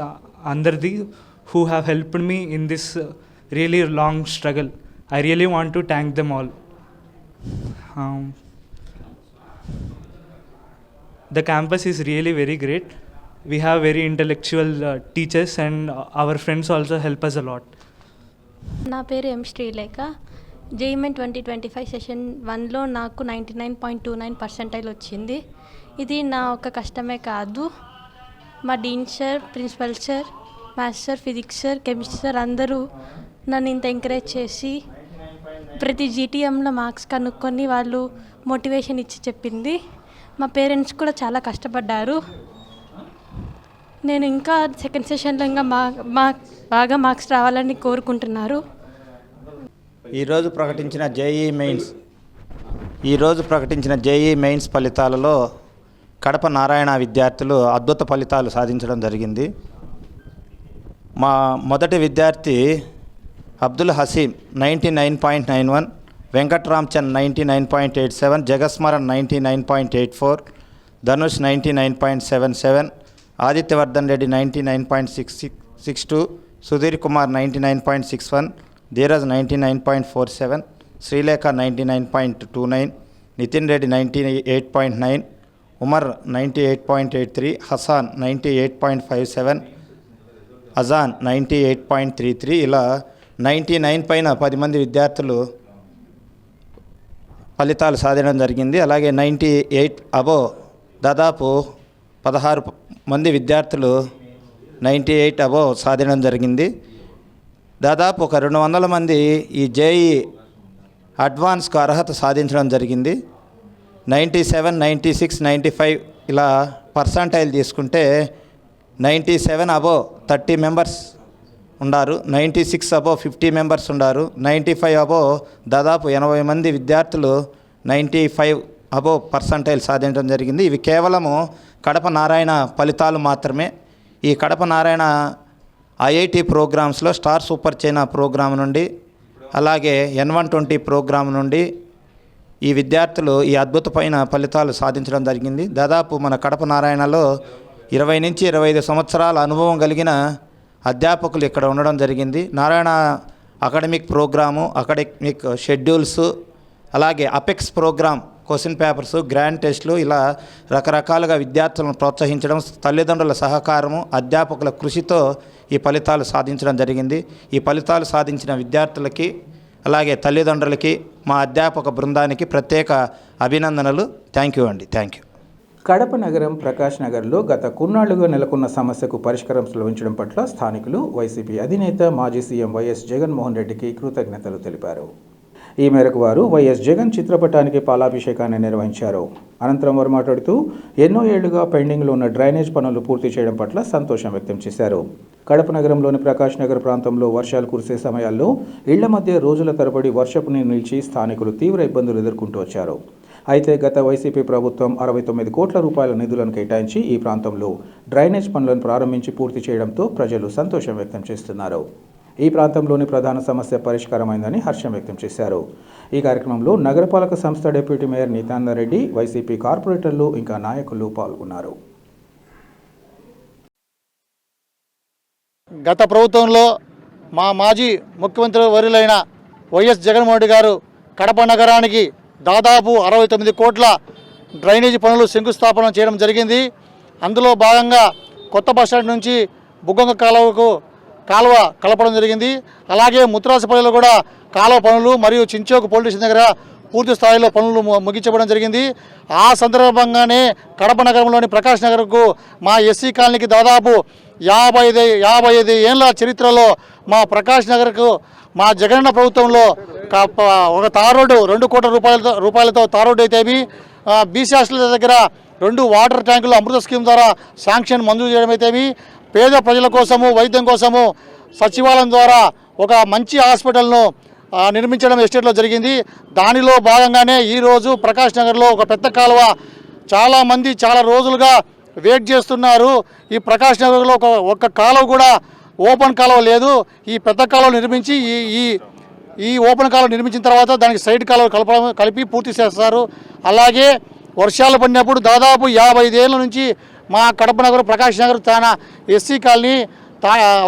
అందరిది, who have helped me in this really long struggle. I really want to thank them all. The campus is really very great. We have very intellectual teachers and our friends also help us a lot. నా పేరు ఎం Srilekha. జేఈమెన్ 2025 session 1లో నాకు 99.29% వచ్చింది. ఇది నా ఒక కష్టమే కాదు, మా dean sir, principal sir, maths sir, physics sir, chemistry sir అందరూ నన్ను ఇంత ఎంకరేజ్ చేసి ప్రతి జీటీఎంలో మార్క్స్ కనుక్కొని వాళ్ళు మోటివేషన్ ఇచ్చి చెప్పింది. మా పేరెంట్స్ కూడా చాలా కష్టపడ్డారు. నేను ఇంకా సెకండ్ సెషన్లో ఇంకా బాగా మార్క్స్ రావాలని కోరుకుంటున్నారు. ఈరోజు ప్రకటించిన జేఈ మెయిన్స్ ఫలితాలలో కడప నారాయణ విద్యార్థులు అద్భుత ఫలితాలు సాధించడం జరిగింది. మా మొదటి విద్యార్థి అబ్దుల్ హసీం 99.91, వెంకట్రామ్చంద్ 99.87, జగస్మరణ్ 99.84, ధనుష్ 99.77, ఆదిత్యవర్ధన్ రెడ్డి 99.62, సుధీర్ కుమార్ 99.61, ధీరజ్ 99.47, శ్రీలేఖ 99.29, నితిన్ రెడ్డి 98.9, ఉమర్ 98.83, హసాన్ 98.57, అజాన్ 98.33. ఇలా 99 పైన 10 మంది విద్యార్థులు ఫలితాలు సాధించడం జరిగింది. అలాగే 98 అబోవ్ దాదాపు 16 మంది విద్యార్థులు 98 అబోవ్ సాధించడం జరిగింది. దాదాపు ఒక 200 మంది ఈ జేఈ అడ్వాన్స్కు అర్హత సాధించడం జరిగింది. 97, 96, 95 ఇలా పర్సంటైల్ తీసుకుంటే 97 అబోవ్ 30 మెంబర్స్ ఉన్నారు, 96 అబోవ్ 50 మెంబర్స్ ఉన్నారు, 95 అబోవ్ దాదాపు 80 మంది విద్యార్థులు 95 అబోవ్ పర్సంటైల్ సాధించడం జరిగింది. ఇవి కేవలము కడప నారాయణ ఫలితాలు మాత్రమే. ఈ కడప నారాయణ ఐఐటి ప్రోగ్రామ్స్లో స్టార్ సూపర్ చైనా ప్రోగ్రాం నుండి, అలాగే N120 ప్రోగ్రాం నుండి ఈ విద్యార్థులు ఈ అద్భుతమైన ఫలితాలు సాధించడం జరిగింది. దాదాపు మన కడప నారాయణలో 20 నుంచి 25 సంవత్సరాల అనుభవం కలిగిన అధ్యాపకులు ఇక్కడ ఉండడం జరిగింది. Narayana academic program, academic schedules, అలాగే apex program, question papers, grand టెస్టులు, ఇలా రకరకాలుగా విద్యార్థులను ప్రోత్సహించడం, తల్లిదండ్రుల సహకారము, అధ్యాపకుల కృషితో ఈ ఫలితాలు సాధించడం జరిగింది. ఈ ఫలితాలు సాధించిన విద్యార్థులకి, అలాగే తల్లిదండ్రులకి, మా అధ్యాపక బృందానికి ప్రత్యేక అభినందనలు. థ్యాంక్ యూ అండి. Thank you. కడప నగరం ప్రకాష్ నగర్లో గత కొన్నాళ్లుగా నెలకొన్న సమస్యకు పరిష్కారం లభించడం పట్ల స్థానికులు వైసీపీ అధినేత మాజీ సీఎం వైఎస్ జగన్మోహన్ రెడ్డికి కృతజ్ఞతలు తెలిపారు. ఈ మేరకు వారు వైఎస్ జగన్ చిత్రపటానికి పాలాభిషేకాన్ని నిర్వహించారు. అనంతరం వారు మాట్లాడుతూ ఎన్నో ఏళ్లుగా పెండింగ్లో ఉన్న డ్రైనేజ్ పనులు పూర్తి చేయడం పట్ల సంతోషం వ్యక్తం చేశారు. కడప నగరంలోని ప్రకాష్ నగర్ ప్రాంతంలో వర్షాలు కురిసే సమయాల్లో ఇళ్ల మధ్య రోజుల తరబడి వర్షపు నీరు నిలిచి స్థానికులు తీవ్ర ఇబ్బందులు ఎదుర్కొంటూ వచ్చారు. అయితే గత వైసీపీ ప్రభుత్వం 69 కోట్ల రూపాయల నిధులను కేటాయించి ఈ ప్రాంతంలో డ్రైనేజ్ పనులను ప్రారంభించి పూర్తి చేయడంతో ప్రజలు సంతోషం వ్యక్తం చేస్తున్నారు. ఈ ప్రాంతంలోని ప్రధాన సమస్య పరిష్కారమైందని హర్షం వ్యక్తం చేశారు. ఈ కార్యక్రమంలో నగరపాలక సంస్థ డిప్యూటీ మేయర్ నితాందరెడ్డి, వైసీపీ కార్పొరేటర్లు ఇంకా నాయకులు పాల్గొన్నారు. గత ప్రభుత్వంలో మా మాజీ ముఖ్యమంత్రి వర్యులైన వైఎస్ జగన్మోహన్ రెడ్డి గారు కడప నగరానికి దాదాపు 69 కోట్ల డ్రైనేజీ పనులు శంకుస్థాపన చేయడం జరిగింది. అందులో భాగంగా కొత్త బస్టాండ్ నుంచి బుగ్గొంగ కాలువకు కాలువ కలపడం జరిగింది. అలాగే ముత్రాసపల్లిలో కూడా కాలువ పనులు మరియు చించోకు పోలీస్ స్టేషన్ దగ్గర పూర్తి స్థాయిలో పనులు ముగించబడడం జరిగింది. ఆ సందర్భంగానే కడప నగరంలోని ప్రకాష్ నగర్కు మా ఎస్సీ కాలనీకి దాదాపు 55 ఏళ్ళ చరిత్రలో మా ప్రకాష్ నగర్కు మా జగనన్న ప్రభుత్వంలో ఒక తార్ రోడ్డు 2 కోట్ల రూపాయలతో తార్ రోడ్డు అయితేమి, బీసీ హాస్టల్ దగ్గర 2 వాటర్ ట్యాంకులు అమృత స్కీమ్ ద్వారా శాంక్షన్ మంజూరు చేయడం అయితేమి, పేద ప్రజల కోసము వైద్యం కోసము సచివాలయం ద్వారా ఒక మంచి హాస్పిటల్ను నిర్మించడం ఎస్టేట్లో జరిగింది. దానిలో భాగంగానే ఈరోజు ప్రకాష్ నగర్లో ఒక పెద్ద కాలువ చాలామంది చాలా రోజులుగా వెయిట్ చేస్తున్నారు. ఈ ప్రకాష్ నగర్లో ఒక కాలువ కూడా ఓపెన్ కాలువ లేదు. ఈ పెద్ద కాలువ నిర్మించి ఈ ఓపెన్ కాలువ నిర్మించిన తర్వాత దానికి సైడ్ కాలువ కలిపి పూర్తి చేస్తారు. అలాగే వర్షాలు పడినప్పుడు దాదాపు 55 ఏళ్ళ నుంచి మా కడప నగర్ ప్రకాష్ నగర్ చాలా ఎస్సీ కాలనీ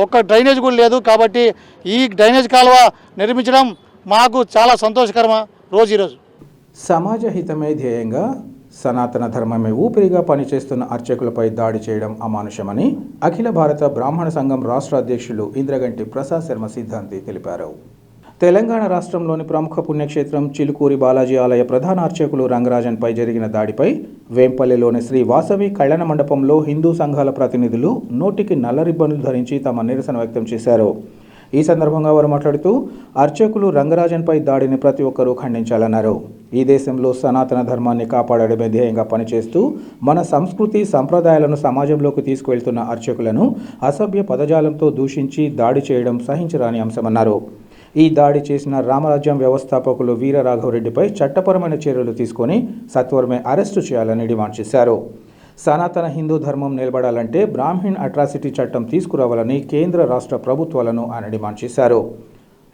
ఒక్క డ్రైనేజ్ కూడా లేదు. కాబట్టి ఈ డ్రైనేజ్ కాలువ నిర్మించడం మాకు చాలా సంతోషకరమైన రోజు ఈరోజు. సమాజ హితమే ధ్యేయంగా సనాతన ధర్మమే ఊపిరిగా పనిచేస్తున్న అర్చకులపై దాడి చేయడం అమానుషమని అఖిల భారత బ్రాహ్మణ సంఘం రాష్ట్ర అధ్యక్షులు ఇంద్రగంటి ప్రసాద్ శర్మ సిద్ధాంతి తెలిపారు. తెలంగాణ రాష్ట్రంలోని ప్రముఖ పుణ్యక్షేత్రం చిలుకూరి బాలాజీ ఆలయ ప్రధాన అర్చకులు రంగరాజన్పై జరిగిన దాడిపై వేంపల్లిలోని శ్రీ వాసవి కళ్యాణ మండపంలో హిందూ సంఘాల ప్రతినిధులు నోటికి నల్ల రిబ్బన్లు ధరించి తమ నిరసన వ్యక్తం చేశారు. ఈ సందర్భంగా వారు మాట్లాడుతూ అర్చకులు రంగరాజన్పై దాడిని ప్రతి ఒక్కరూ ఖండించాలన్నారు. ఈ దేశంలో సనాతన ధర్మాన్ని కాపాడడమే ధ్యేయంగా పనిచేస్తూ మన సంస్కృతి సంప్రదాయాలను సమాజంలోకి తీసుకువెళ్తున్న అర్చకులను అసభ్య పదజాలంతో దూషించి దాడి చేయడం సహించరాని అంశమన్నారు. ఈ దాడి చేసిన రామరాజ్యం వ్యవస్థాపకులు వీర రాఘవరెడ్డిపై చట్టపరమైన చర్యలు తీసుకొని సత్వరమే అరెస్టు చేయాలని డిమాండ్ చేశారు. సనాతన హిందూ ధర్మం నిలబడాలంటే బ్రాహ్మణ్ అట్రాసిటీ చట్టం తీసుకురావాలని కేంద్ర రాష్ట్ర ప్రభుత్వాలను ఆయన డిమాండ్ చేశారు.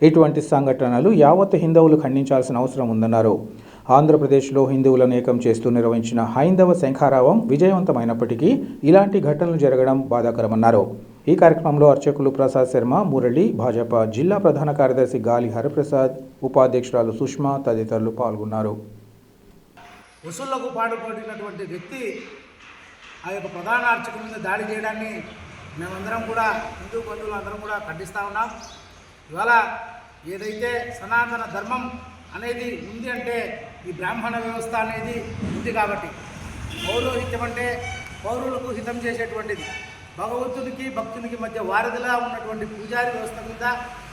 ఇటువంటి సంఘటనలు యావత్ హిందువులు ఖండించాల్సిన అవసరం ఉందన్నారు. ఆంధ్రప్రదేశ్లో హిందువులను ఏకం చేస్తూ నిర్వహించిన హైందవ శంఖారావం విజయవంతమైనప్పటికీ ఇలాంటి ఘటనలు జరగడం బాధాకరమన్నారు. ఈ కార్యక్రమంలో అర్చకులు ప్రసాద్ శర్మ, మురళి, భాజపా జిల్లా ప్రధాన కార్యదర్శి గాలి హరిప్రసాద్, ఉపాధ్యక్షురాలు సుష్మా తదితరులు పాల్గొన్నారు. వసూళ్లకు పాటుపడినటువంటి వ్యక్తి ఆ యొక్క ప్రధాన అర్చకుల మీద దాడి చేయడాన్ని మేమందరం కూడా హిందూ బంధువులు అందరం కూడా ఖండిస్తూ ఉన్నాం. ఇవాళ ఏదైతే సనాతన ధర్మం అనేది ఉంది అంటే ఈ బ్రాహ్మణ వ్యవస్థ అనేది ఉంది. కాబట్టి పౌరోహిత్యం అంటే పౌరులకు హితం చేసేటువంటిది, భగవంతునికి భక్తునికి మధ్య వారధిలా ఉన్నటువంటి పూజారి వ్యవస్థ మీద,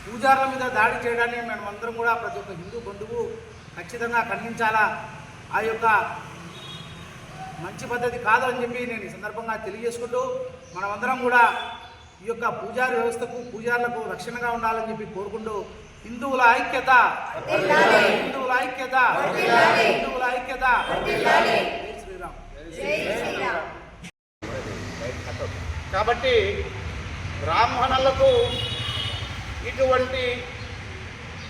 పూజారుల మీద దాడి చేయడాన్ని మేమందరం కూడా ప్రతి ఒక్క హిందూ బంధువు ఖచ్చితంగా ఖండించాలా. ఆ యొక్క మంచి పద్ధతి కాదు అని చెప్పి నేను ఈ సందర్భంగా తెలియజేసుకుంటూ మనమందరం కూడా ఈ యొక్క పూజారి వ్యవస్థకు పూజారులకు రక్షణగా ఉండాలని చెప్పి కోరుకుంటూ హిందువుల ఐక్యత, హిందువుల ఐక్యత, హిందువుల ఐక్యత. శ్రీరామ్. కాబట్టి బ్రాహ్మణులకు ఇటువంటి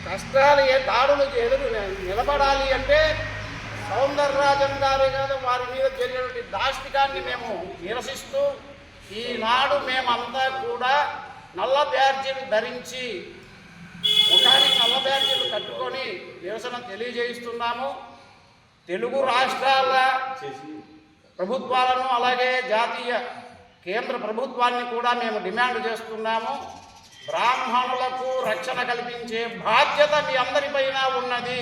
కష్టాలు దాడులు ఎదురు నిలబడాలి అంటే సౌందరరాజన్ గారే కాదు వారి మీద జరిగినటువంటి దాష్టికాన్ని మేము నిరసిస్తూ ఈనాడు మేమంతా కూడా నల్ల బ్యాడ్జీలు ధరించి ముఖానికి నల్ల బ్యాడ్జీలు కట్టుకొని నిరసన తెలియజేస్తున్నాము. తెలుగు రాష్ట్రాల ప్రభుత్వాలను అలాగే జాతీయ కేంద్ర ప్రభుత్వాన్ని కూడా మేము డిమాండ్ చేస్తున్నాము. బ్రాహ్మణులకు రక్షణ కల్పించే బాధ్యత మీ అందరిపైన ఉన్నది.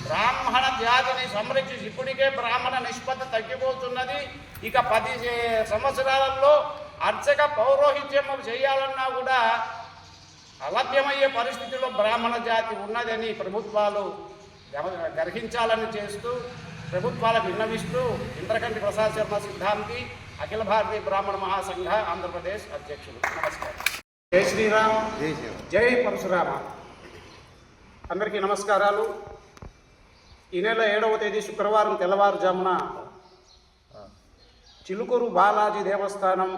బ్రాహ్మణ జాతిని సంరక్షించి ఇప్పటికే బ్రాహ్మణ నిష్పత్తి తగ్గిపోతున్నది. ఇక 10 సంవత్సరాలలో అర్చక పౌరోహిత్యం చేయాలన్నా కూడా అలభ్యమయ్యే పరిస్థితిలో బ్రాహ్మణ జాతి ఉన్నదని ప్రభుత్వాలు గ్రహించాలని చేస్తూ ప్రభుత్వాలకు విన్నవిస్తూ ఇంద్రకంటి ప్రసాద్ శర్మ సిద్ధాంతి, అఖిల భారతీయ బ్రాహ్మణ మహాసంఘ ఆంధ్రప్రదేశ్ అధ్యక్షులు. నమస్కారం. జై శ్రీరామ్, జై పరశురామ. అందరికీ నమస్కారాలు. ఈ నెల 7వ తేదీ శుక్రవారం తెల్లవారుజామున చిలుకూరు బాలాజీ దేవస్థానం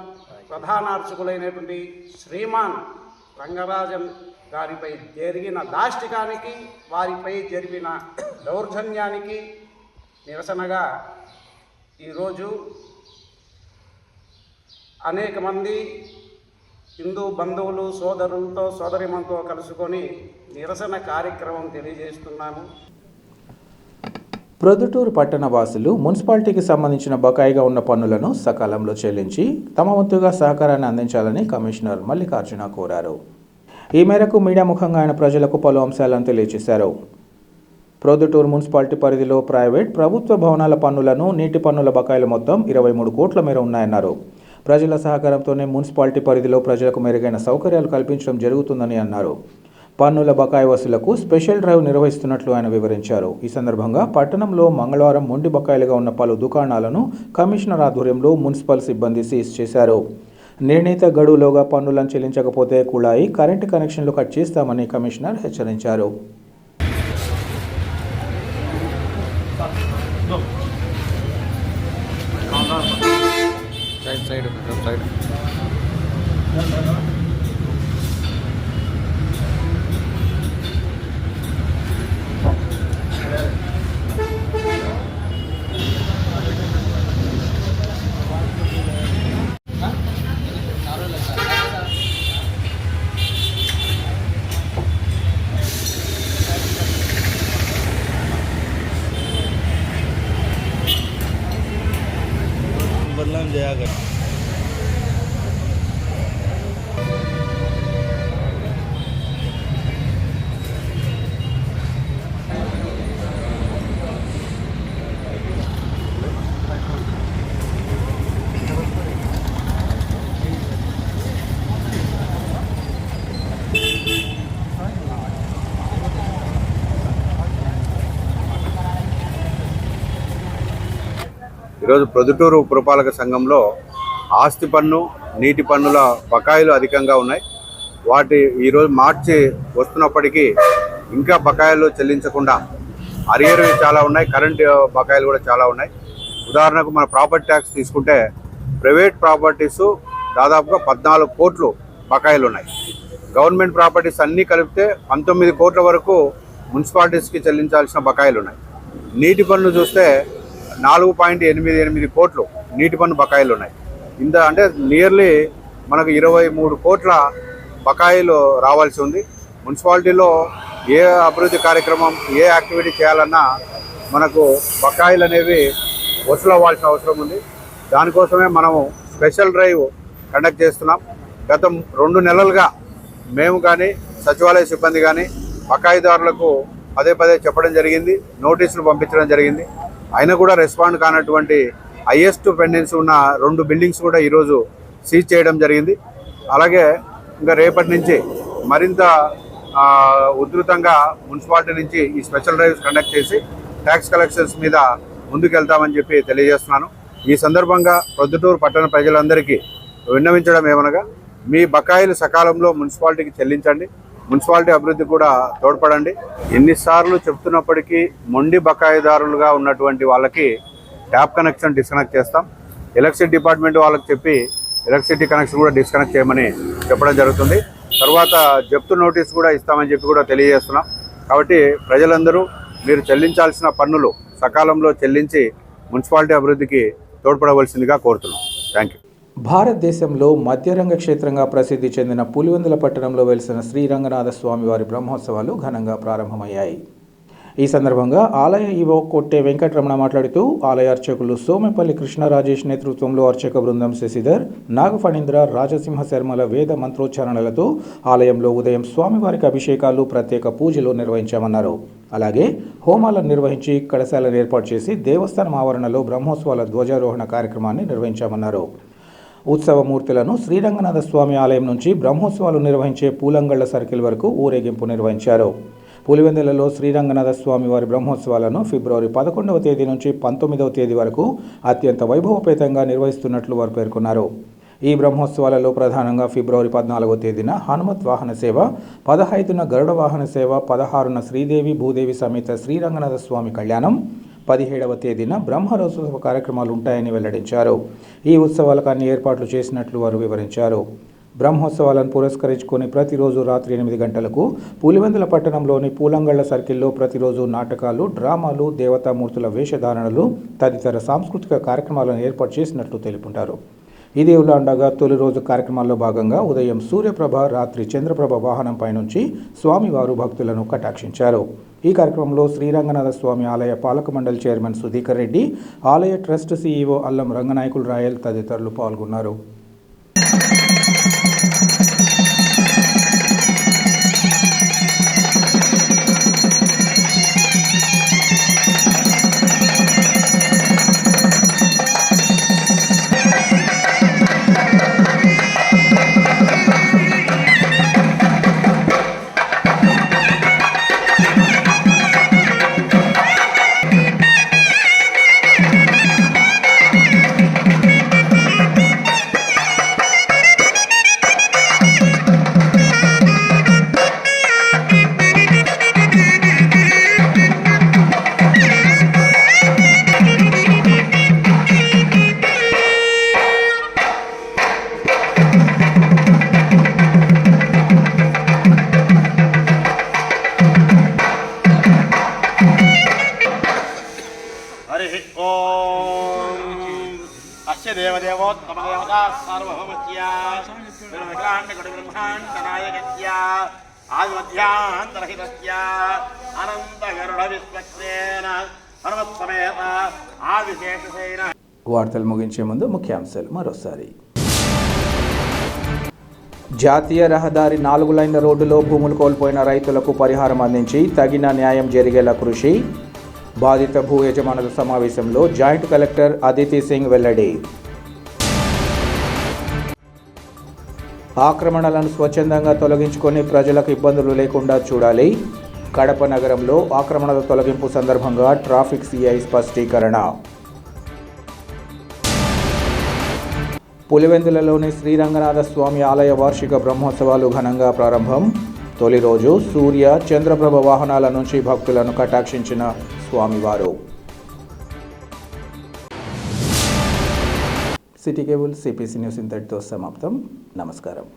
ప్రధాన అర్చకులైనటువంటి శ్రీమాన్ రంగరాజన్ గారిపై జరిగిన దాష్టికానికి, వారిపై జరిపిన దౌర్జన్యానికి నిరసనగా ఈరోజు అనేక మంది హిందూ బంధువులు సోదరులతో సోదరిమణులతో కలుసుకొని నిరసన కార్యక్రమం తెలియజేస్తున్నాము. ప్రొద్దుటూరు పట్టణ వాసులు మున్సిపాలిటీకి సంబంధించిన బకాయిగా ఉన్న పన్నులను సకాలంలో చెల్లించి తమ వంతుగా సహకారాన్ని అందించాలని కమిషనర్ మల్లికార్జున కోరారు. ఈ మేరకు మీడియా ముఖంగా ఆయన ప్రజలకు పలు అంశాలను తెలియజేశారు. ప్రొద్దుటూరు మున్సిపాలిటీ పరిధిలో ప్రైవేట్, ప్రభుత్వ భవనాల పన్నులను, నీటి పన్నుల బకాయిలు మొత్తం 23 కోట్ల మేర ఉన్నాయన్నారు. ప్రజల సహకారంతోనే మున్సిపాలిటీ పరిధిలో ప్రజలకు మెరుగైన సౌకర్యాలు కల్పించడం జరుగుతుందని అన్నారు. పన్నుల బకాయి వసూలకు స్పెషల్ డ్రైవ్ నిర్వహిస్తున్నట్లు ఆయన వివరించారు. ఈ సందర్భంగా పట్టణంలో మంగళవారం మొండి బకాయిలుగా ఉన్న పలు దుకాణాలను కమిషనర్ ఆధ్వర్యంలో మున్సిపల్ సిబ్బంది సీజ్ చేశారు. నిర్ణీత గడువులోగా పన్నులను చెల్లించకపోతే కుళాయి, కరెంటు కనెక్షన్లు కట్ చేస్తామని కమిషనర్ హెచ్చరించారు. बदनाम जया कर ఈరోజు ప్రొద్దుటూరు పురపాలక సంఘంలో ఆస్తి పన్ను, నీటి పన్నుల బకాయిలు అధికంగా ఉన్నాయి. వాటి ఈరోజు మార్చి వస్తున్నప్పటికీ ఇంకా బకాయిలు చెల్లించకుండా అరియర్వి చాలా ఉన్నాయి, కరెంట్ బకాయిలు కూడా చాలా ఉన్నాయి. ఉదాహరణకు మన ప్రాపర్టీ ట్యాక్స్ తీసుకుంటే ప్రైవేట్ ప్రాపర్టీస్ దాదాపుగా 14 కోట్లు బకాయిలు ఉన్నాయి. గవర్నమెంట్ ప్రాపర్టీస్ అన్నీ కలిపితే 19 కోట్ల వరకు మున్సిపాలిటీస్కి చెల్లించాల్సిన బకాయిలు ఉన్నాయి. నీటి పన్ను చూస్తే 4.88 కోట్లు నీటి పన్ను బకాయిలు ఉన్నాయి. అంటే నియర్లీ మనకు 23 కోట్ల బకాయిలు రావాల్సి ఉంది. మున్సిపాలిటీలో ఏ అభివృద్ధి కార్యక్రమం, ఏ యాక్టివిటీ చేయాలన్నా మనకు బకాయిలు అనేవి వసూలు అవ్వాల్సిన అవసరం ఉంది. దానికోసమే మనము స్పెషల్ డ్రైవ్ కండక్ట్ చేస్తున్నాం. గత 2 నెలలుగా మేము కానీ సచివాలయ సిబ్బంది కానీ బకాయిదారులకు పదే చెప్పడం జరిగింది, నోటీసులు పంపించడం జరిగింది. అయినా కూడా రెస్పాండ్ కానటువంటి హైయెస్ట్ పెండెన్సీ ఉన్న 2 బిల్డింగ్స్ కూడా ఈరోజు సీజ్ చేయడం జరిగింది. అలాగే ఇంకా రేపటి నుంచి మరింత ఉధృతంగా మున్సిపాలిటీ నుంచి ఈ స్పెషల్ డ్రైవ్స్ కండక్ట్ చేసి ట్యాక్స్ కలెక్షన్స్ మీద ముందుకెళ్తామని చెప్పి తెలియజేస్తున్నాను. ఈ సందర్భంగా ప్రొద్దుటూరు పట్టణ ప్రజలందరికీ విన్నవించడం ఏమనగా, మీ బకాయిలు సకాలంలో మున్సిపాలిటీకి చెల్లించండి, మున్సిపాలిటీ అభివృద్ధి కూడా తోడ్పడండి. ఎన్నిసార్లు చెప్తున్నప్పటికీ మొండి బకాయిదారులుగా ఉన్నటువంటి వాళ్ళకి ట్యాప్ కనెక్షన్ డిస్కనెక్ట్ చేస్తాం. ఎలక్ట్రిసిటీ డిపార్ట్మెంట్ వాళ్ళకి చెప్పి ఎలక్ట్రిసిటీ కనెక్షన్ కూడా డిస్కనెక్ట్ చేయమని చెప్పడం జరుగుతుంది. తర్వాత జప్తు నోటీస్ కూడా ఇస్తామని చెప్పి కూడా తెలియజేస్తున్నాం. కాబట్టి ప్రజలందరూ మీరు చెల్లించాల్సిన పన్నులు సకాలంలో చెల్లించి మున్సిపాలిటీ అభివృద్ధికి తోడ్పడవలసిందిగా కోరుతున్నాం. Thank you. భారతదేశంలో మధ్యరంగ క్షేత్రంగా ప్రసిద్ధి చెందిన పులివెందుల పట్టణంలో వెలిసిన శ్రీరంగనాథ స్వామివారి బ్రహ్మోత్సవాలు ఘనంగా ప్రారంభమయ్యాయి. ఈ సందర్భంగా ఆలయ ఈవో కొట్టే వెంకటరమణ మాట్లాడుతూ ఆలయ అర్చకులు సోమెపల్లి కృష్ణరాజేష్ నేతృత్వంలో అర్చక బృందం శశిధర్, నాగఫణీంద్ర, రాజసింహ శర్మల వేద మంత్రోచ్చారణలతో ఆలయంలో ఉదయం స్వామివారికి అభిషేకాలు, ప్రత్యేక పూజలు నిర్వహించామన్నారు. అలాగే హోమాలను నిర్వహించి కడశాలను ఏర్పాటు చేసి దేవస్థానం ఆవరణలో బ్రహ్మోత్సవాల ధ్వజారోహణ కార్యక్రమాన్ని నిర్వహించామన్నారు. ఉత్సవమూర్తులను శ్రీరంగనాథ స్వామి ఆలయం నుంచి బ్రహ్మోత్సవాలు నిర్వహించే పూలంగళ్ల సర్కిల్ వరకు ఊరేగింపు నిర్వహించారు. పులివెందులలో శ్రీరంగనాథ స్వామి వారి బ్రహ్మోత్సవాలను ఫిబ్రవరి 11వ తేదీ నుంచి 19వ తేదీ వరకు అత్యంత వైభవపేతంగా నిర్వహిస్తున్నట్లు వారు పేర్కొన్నారు. ఈ బ్రహ్మోత్సవాలలో ప్రధానంగా ఫిబ్రవరి 14వ తేదీన హనుమత్ వాహన సేవ, 15న గరుడ వాహన సేవ, 16న శ్రీదేవి భూదేవి సమేత శ్రీరంగనాథ స్వామి కళ్యాణం, 17వ తేదీన బ్రహ్మరథోత్సవ కార్యక్రమాలు ఉంటాయని వెల్లడించారు. ఈ ఉత్సవాలకు అన్ని ఏర్పాట్లు చేసినట్లు వారు వివరించారు. బ్రహ్మోత్సవాలను పురస్కరించుకొని ప్రతిరోజు రాత్రి 8 గంటలకు పులివెందుల పట్టణంలోని పూలంగళ్ల సర్కిల్లో ప్రతిరోజు నాటకాలు, డ్రామాలు, దేవతామూర్తుల వేషధారణలు తదితర సాంస్కృతిక కార్యక్రమాలను ఏర్పాటు చేసినట్లు తెలుపుంటారు. ఇదిలా ఉండగా తొలి రోజు కార్యక్రమాల్లో భాగంగా ఉదయం సూర్యప్రభ, రాత్రి చంద్రప్రభ వాహనంపై నుంచి స్వామివారు భక్తులను కటాక్షించారు. ఈ కార్యక్రమంలో శ్రీరంగనాథ స్వామి ఆలయ పాలక మండలి చైర్మన్ సుధీకర్ రెడ్డి, ఆలయ ట్రస్ట్ సీఈఓ అల్లం రంగనాయకులు రాయల్ తదితరులు పాల్గొన్నారు. सर्वोत्तमदेवता सार्वभौमस्य ब्रह्माण्डनायकस्य आदिमध्यान्तरहितस्य अनन्तगरुडविश्वक्सेन हनुमत्समेत आदिशेषसेन. వార్తలు ముగించే ముందు ముఖ్యాంశాలు మరోసారి. జాతీయ రహదారి 4 లైన్ల రోడ్డులో భూములు కోల్పోయిన రైతులకు పరిహారం అందించి తగిన న్యాయం జరిగేలా కృషి. బాధిత భూ యజమానుల సమావేశంలో జాయింట్ కలెక్టర్ అదితి సింగ్ వెల్లడి. ఆక్రమణలను స్వచ్ఛందంగా తొలగించుకొని ప్రజలకు ఇబ్బందులు లేకుండా చూడాలి. కడప నగరంలో ఆక్రమణల తొలగింపు సందర్భంగా ట్రాఫిక్ సిఐ స్పష్టీకరణ. పులివెందులలోని శ్రీరంగనాథ స్వామి ఆలయ వార్షిక బ్రహ్మోత్సవాలు ఘనంగా ప్రారంభం. తొలి రోజు సూర్య చంద్రప్రభ వాహనాల నుంచి భక్తులను కటాక్షించిన స్వామివారు. సిటీ కేబుల్ సిపిసి న్యూస్ ఇంతటితో సమాప్తం. నమస్కారం.